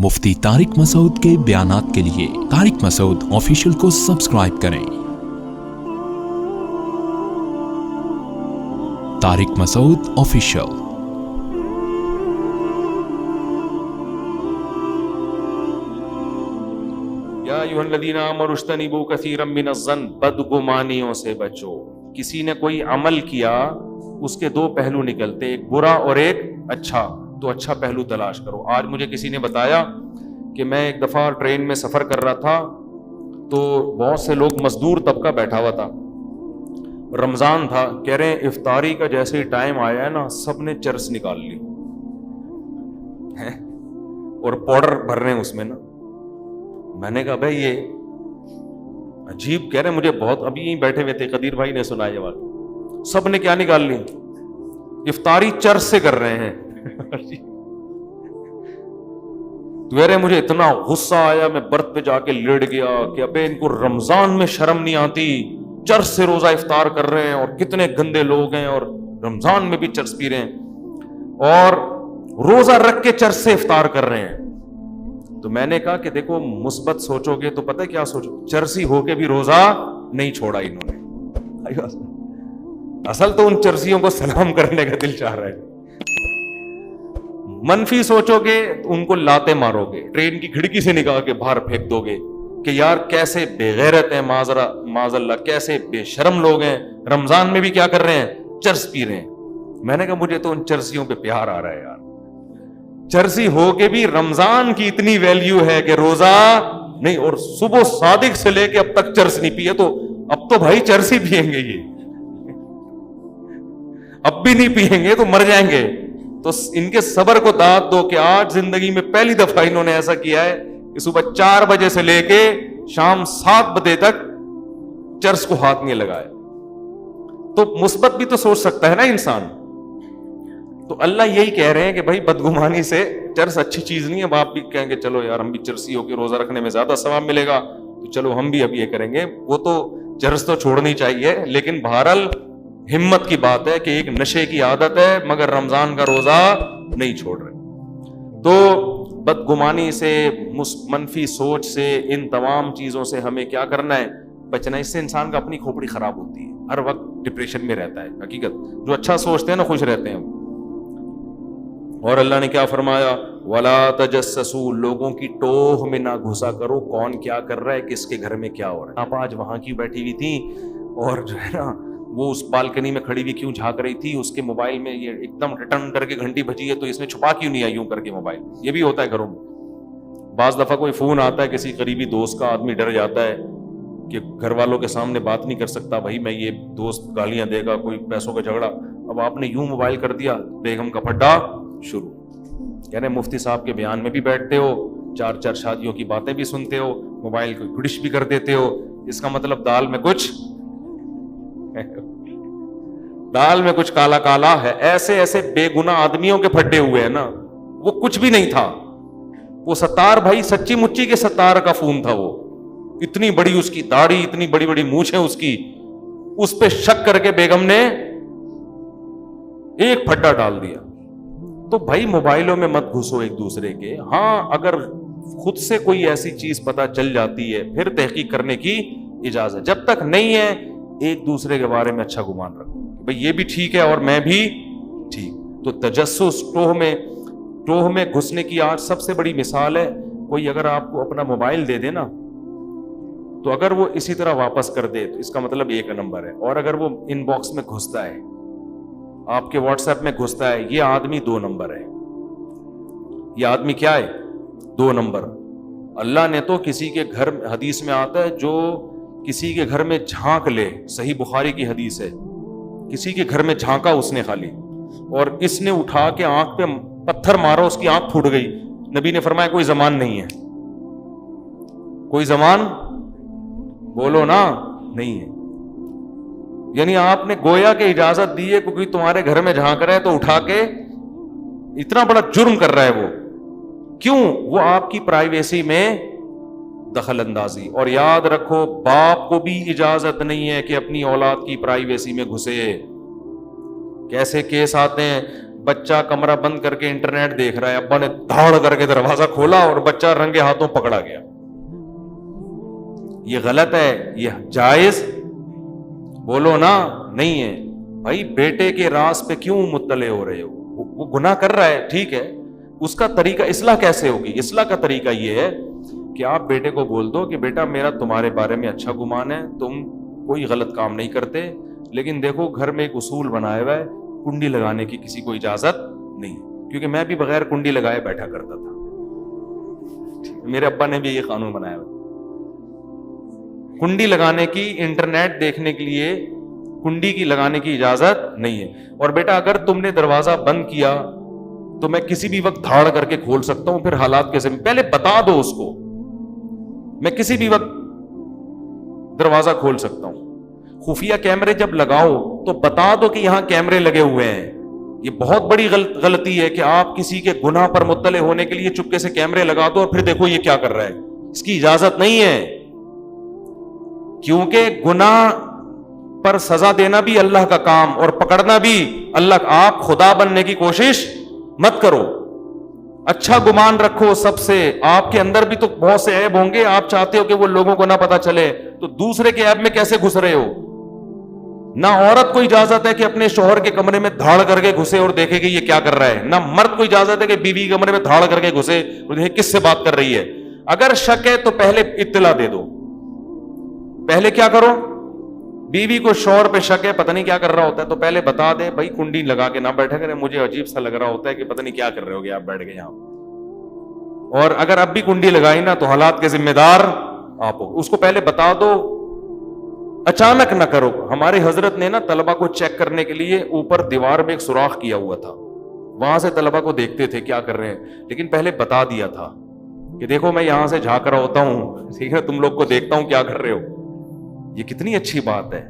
مفتی طارق مسعود کے بیانات کے لیے طارق مسعود آفیشیل کو سبسکرائب کریں۔ طارق مسعود آفیشیل۔ یا ایھا الذین آمنوا اجتنبوا کثیرا من الظن، بدگمانیوں سے بچو۔ کسی نے کوئی عمل کیا، اس کے دو پہلو نکلتے، ایک برا اور ایک اچھا، تو اچھا پہلو تلاش کرو۔ آج مجھے کسی نے بتایا کہ میں ایک دفعہ ٹرین میں سفر کر رہا تھا تو بہت سے لوگ مزدور طبقہ بیٹھا ہوا تھا، رمضان تھا، کہہ رہے ہیں افطاری کا جیسے ہی ٹائم آیا ہے نا، سب نے چرس نکال لی اور پاؤڈر بھر رہے ہیں اس میں نا۔ میں نے کہا بھائی یہ عجیب، کہہ رہے ہیں مجھے بہت، ابھی یہیں بیٹھے ہوئے تھے، قدیر بھائی نے سنا یہ بات، سب نے کیا نکال لی؟ افطاری چرس سے کر رہے ہیں۔ تو کہہ رہے مجھے اتنا غصہ آیا، میں برت پہ جا کے لیٹ گیا کہ ابے ان کو رمضان میں شرم نہیں آتی، چرس سے روزہ افطار کر رہے ہیں، اور کتنے گندے لوگ ہیں اور رمضان میں بھی چرس پی رہے ہیں اور روزہ رکھ کے چرس سے افطار کر رہے ہیں۔ تو میں نے کہا کہ دیکھو مثبت سوچو گے تو پتہ کیا سوچو، چرسی ہو کے بھی روزہ نہیں چھوڑا انہوں نے۔ اصل تو ان چرسیوں کو سلام کرنے کا دل چاہ رہا ہے۔ منفی سوچو گے تو ان کو لاتے مارو گے، ٹرین کی کھڑکی سے نکال کے باہر پھینک دو گے کہ یار کیسے بے غیرت ہیں، معاذ اللہ کیسے بے شرم لوگ ہیں، رمضان میں بھی کیا کر رہے ہیں؟ چرس پی رہے ہیں۔ میں نے کہا مجھے تو ان چرسیوں پہ پیار آ رہا ہے یار، چرسی ہو کے بھی رمضان کی اتنی ویلیو ہے کہ روزہ نہیں، اور صبح صادق سے لے کے اب تک چرس نہیں پیے، تو اب تو بھائی چرس ہی پیئیں گے، یہ اب بھی نہیں پیئیں گے تو مر جائیں گے۔ تو ان کے صبر کو داد دو کہ آج زندگی میں پہلی دفعہ انہوں نے ایسا کیا ہے کہ صبح 4 بجے سے لے کے شام 7 بجے تک چرس کو ہاتھ نہیں لگائے۔ تو مثبت بھی تو سوچ سکتا ہے نا انسان۔ تو اللہ یہی کہہ رہے ہیں کہ بھائی بدگمانی سے، چرس اچھی چیز نہیں ہے۔ اب آپ بھی کہیں گے چلو یار ہم بھی چرسی ہو کے روزہ رکھنے میں زیادہ ثواب ملے گا، تو چلو ہم بھی اب یہ کریں گے، وہ تو چرس تو چھوڑنی چاہیے، لیکن بہرحال ہمت کی بات ہے کہ ایک نشے کی عادت ہے مگر رمضان کا روزہ نہیں چھوڑ رہے۔ تو بدگمانی سے، منفی سوچ سے، ان تمام چیزوں سے ہمیں کیا کرنا ہے؟ بچنا۔ اس سے انسان کا اپنی کھوپڑی خراب ہوتی ہے، ہر وقت ڈپریشن میں رہتا ہے۔ حقیقت جو اچھا سوچتے ہیں نا خوش رہتے ہیں۔ اور اللہ نے کیا فرمایا؟ وَلَا تَجَسَّسُوا، لوگوں کی ٹوہ میں نہ گھسا کرو، کون کیا کر رہا ہے، کس کے گھر میں کیا ہو رہا ہے۔ آپ آج وہاں کی بیٹھی ہوئی تھیں اور جو ہے نا وہ اس بالکنی میں کھڑی ہوئی کیوں جھانک رہی تھی، اس کے موبائل میں یہ ایک دم ریٹرن کر کے گھنٹی بجی ہے تو اس نے چھپا کیوں نہیں آئی یوں کر کے موبائل۔ یہ بھی ہوتا ہے گھروں میں۔ بعض دفعہ کوئی فون آتا ہے کسی قریبی دوست کا، آدمی ڈر جاتا ہے کہ گھر والوں کے سامنے بات نہیں کر سکتا، بھائی میں یہ دوست گالیاں دے گا، کوئی پیسوں کا جھگڑا، اب آپ نے یوں موبائل کر دیا، بیگم کا پھڈا شروع۔ یعنی مفتی صاحب کے بیان میں بھی بیٹھتے ہو، 4 شادیوں کی باتیں بھی سنتے ہو، موبائل کو گڑش بھی کر دیتے ہو، اس کا مطلب دال میں کچھ کالا کالا ہے۔ ایسے ایسے بے گناہ آدمیوں کے پھڈے ہوئے ہیں نا، وہ کچھ بھی نہیں تھا، وہ ستار بھائی سچی مچی کے ستار کا فون تھا، وہ اتنی بڑی اس کی داڑھی، اتنی بڑی بڑی مونچھیں اس کی، اس پہ شک کر کے بیگم نے ایک پھڈا ڈال دیا۔ تو بھائی موبائلوں میں مت گھسو ایک دوسرے کے۔ ہاں اگر خود سے کوئی ایسی چیز پتہ چل جاتی ہے پھر تحقیق کرنے کی اجازت، جب تک نہیں ہے ایک دوسرے کے بارے میں اچھا گمان رکھو، بھئی یہ بھی ٹھیک ہے اور میں بھی ٹھیک۔ تو تجسس، ٹوہ میں گھسنے کی آج سب سے بڑی مثال ہے، کوئی اگر آپ کو اپنا موبائل دے دے نا، تو اگر وہ اسی طرح واپس کر دے تو اس کا مطلب 1 نمبر ہے، اور اگر وہ ان باکس میں گھستا ہے، آپ کے واٹس ایپ میں گھستا ہے، یہ آدمی 2 نمبر ہے۔ یہ آدمی کیا ہے؟ 2 نمبر۔ اللہ نے تو کسی کے گھر، حدیث میں آتا ہے جو کسی کے گھر میں جھانک لے، صحیح بخاری کی حدیث ہے، کسی کے گھر میں جھانکا اس نے خالی، اور اس نے اٹھا کے آنکھ پہ پتھر مارا، اس کی آنکھ پھوٹ گئی، نبی نے فرمایا کوئی زمان نہیں ہے، کوئی زمان بولو نا نہیں ہے۔ یعنی آپ نے گویا کہ اجازت دی ہے کہ کوئی تمہارے گھر میں جھانک رہا ہے تو اٹھا کے، اتنا بڑا جرم کر رہا ہے وہ، کیوں؟ وہ آپ کی پرائیویسی میں دخل اندازی۔ اور یاد رکھو باپ کو بھی اجازت نہیں ہے کہ اپنی اولاد کی پرائیویسی میں گھسے۔ کیسے کیس آتے ہیں، بچہ کمرہ بند کر کے انٹرنیٹ دیکھ رہا ہے, ابا نے دھاڑ کر کے دروازہ کھولا اور بچہ رنگے ہاتھوں پکڑا گیا. یہ غلط ہے, یہ جائز بولو نا نہیں ہے. بھائی بیٹے کے راز پہ کیوں مطلع ہو رہے ہو؟ وہ گناہ کر رہا ہے, ٹھیک ہے, اس کا طریقہ اصلاح کیسے ہوگی؟ اصلاح کا طریقہ یہ ہے کہ آپ بیٹے کو بول دو کہ بیٹا میرا تمہارے بارے میں اچھا گمان ہے, تم کوئی غلط کام نہیں کرتے, لیکن دیکھو گھر میں ایک اصول بنایا ہوا ہے, کنڈی لگانے کی کسی کو اجازت نہیں, کیونکہ میں بھی بغیر کنڈی لگائے بیٹھا کرتا تھا, میرے ابا نے بھی یہ قانون بنایا ہوا. کنڈی لگانے کی, انٹرنیٹ دیکھنے کے لیے کنڈی کی لگانے کی اجازت نہیں ہے. اور بیٹا اگر تم نے دروازہ بند کیا تو میں کسی بھی وقت دھاڑ کر کے کھول سکتا ہوں, پھر حالات کیسے, پہلے بتا دو اس کو, میں کسی بھی وقت دروازہ کھول سکتا ہوں. خفیہ کیمرے جب لگاؤ تو بتا دو کہ یہاں کیمرے لگے ہوئے ہیں. یہ بہت بڑی غلطی ہے کہ آپ کسی کے گناہ پر مطلع ہونے کے لیے چپکے سے کیمرے لگا دو اور پھر دیکھو یہ کیا کر رہا ہے. اس کی اجازت نہیں ہے, کیونکہ گناہ پر سزا دینا بھی اللہ کا کام اور پکڑنا بھی اللہ. آپ خدا بننے کی کوشش مت کرو, اچھا گمان رکھو سب سے. آپ کے اندر بھی تو بہت سے عیب ہوں گے, آپ چاہتے ہو کہ وہ لوگوں کو نہ پتا چلے, تو دوسرے کے عیب میں کیسے گھس رہے ہو؟ نہ عورت کو اجازت ہے کہ اپنے شوہر کے کمرے میں دھاڑ کر کے گھسے اور دیکھے کہ یہ کیا کر رہا ہے, نہ مرد کو اجازت ہے کہ بیوی کے کمرے میں دھاڑ کر کے گھسے اور دیکھے کس سے بات کر رہی ہے. اگر شک ہے تو پہلے اطلاع دے دو. پہلے کیا کرو, بیوی کو شوہر پہ شک ہے, پتہ نہیں کیا کر رہا ہوتا ہے, تو پہلے بتا دے بھائی کنڈی لگا کے نہ بیٹھا کرے, مجھے عجیب سا لگ رہا ہوتا ہے کہ پتہ نہیں کیا کر رہے ہوگے آپ بیٹھ گئے یہاں. اور اگر اب بھی کنڈی لگائی نا تو حالات کے ذمہ دار آپ ہو. اس کو پہلے بتا دو, اچانک نہ کرو. ہمارے حضرت نے نا طلبہ کو چیک کرنے کے لیے اوپر دیوار میں ایک سوراخ کیا ہوا تھا, وہاں سے طلبہ کو دیکھتے تھے کیا کر رہے ہیں, لیکن پہلے بتا دیا تھا کہ دیکھو میں یہاں سے جھانک رہا ہوتا ہوں, ٹھیک ہے, تم لوگ کو دیکھتا ہوں کیا کر رہے ہو. یہ کتنی اچھی بات ہے,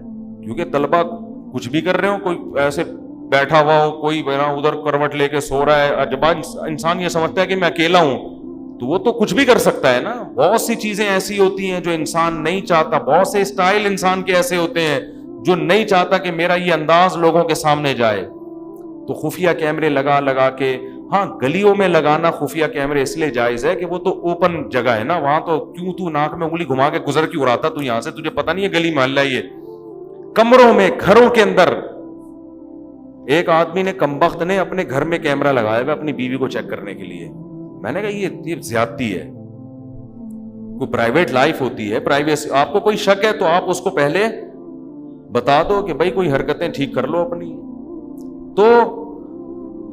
کیونکہ طلبہ کچھ بھی کر رہے ہو, کوئی ایسے بیٹھا ہوا ہو, کوئی ادھر کروٹ لے کے سو رہا ہے, جب انسان یہ سمجھتا ہے کہ میں اکیلا ہوں تو وہ تو کچھ بھی کر سکتا ہے نا. بہت سی چیزیں ایسی ہوتی ہیں جو انسان نہیں چاہتا, بہت سے اسٹائل انسان کے ایسے ہوتے ہیں جو نہیں چاہتا کہ میرا یہ انداز لوگوں کے سامنے جائے. تو خفیہ کیمرے لگا کے, ہاں گلیوں میں لگانا خفیہ کیمرے اس لیے جائز ہے کہ وہ تو اوپن جگہ ہے نا, وہاں تو کیوں تو ناک میں انگلی گھما کے گزر کیوں رہا تھا, تو یہاں سے تجھے پتہ نہیں ہے گلی محلہ. یہ کمروں میں, گھروں کے اندر, ایک آدمی نے کمبخت نے اپنے گھر میں کیمرہ لگایا ہوا اپنی بیوی کو چیک کرنے کے لیے. میں نے کہا یہ زیادتی ہے, کوئی پرائیویٹ لائف ہوتی ہے, پرائیویسی. آپ کو کوئی شک ہے تو آپ اس کو پہلے بتا دو کہ بھائی کوئی حرکتیں ٹھیک کر لو اپنی. تو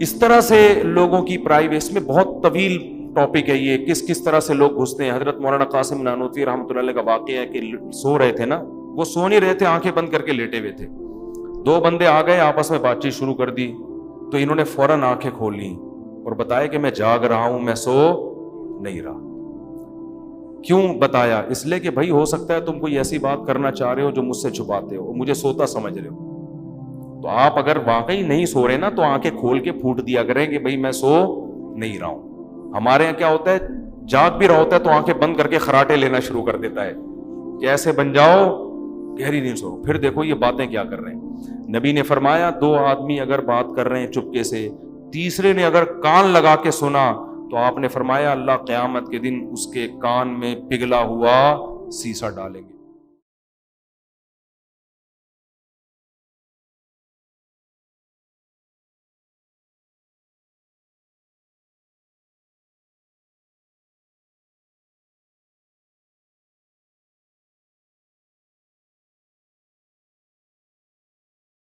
اس طرح سے لوگوں کی پرائیویسی میں بہت طویل ٹاپک ہے یہ, کس طرح سے لوگ گھستے ہیں. حضرت مولانا قاسم نانوتوی رحمۃ اللہ علیہ کا واقعہ ہے کہ سو رہے تھے نا, وہ سو نہیں رہے تھے, آنکھیں بند کر کے لیٹے ہوئے تھے. دو بندے آ گئے, آپس میں بات چیت شروع کر دی, تو انہوں نے فوراً آنکھیں کھول لی اور بتایا کہ میں جاگ رہا ہوں, میں سو نہیں رہا. کیوں بتایا؟ اس لیے کہ بھائی ہو سکتا ہے تم کوئی ایسی بات کرنا چاہ رہے ہو جو مجھ سے چھپاتے ہو, مجھے سوتا سمجھ رہے ہو. تو آپ اگر واقعی نہیں سو رہے نا تو آنکھیں کھول کے پھوٹ دیا کریں کہ بھائی میں سو نہیں رہا ہوں. ہمارے یہاں کیا ہوتا ہے, جاگ بھی رہا ہوتا ہے تو آنکھیں بند کر کے خراٹے لینا شروع کر دیتا ہے کہ ایسے بن جاؤ گہری نہیں سو, پھر دیکھو یہ باتیں کیا کر رہے ہیں. نبی نے فرمایا دو آدمی اگر بات کر رہے ہیں چپکے سے, تیسرے نے اگر کان لگا کے سنا تو آپ نے فرمایا اللہ قیامت کے دن اس کے کان میں پگھلا ہوا سیسا ڈالیں گے.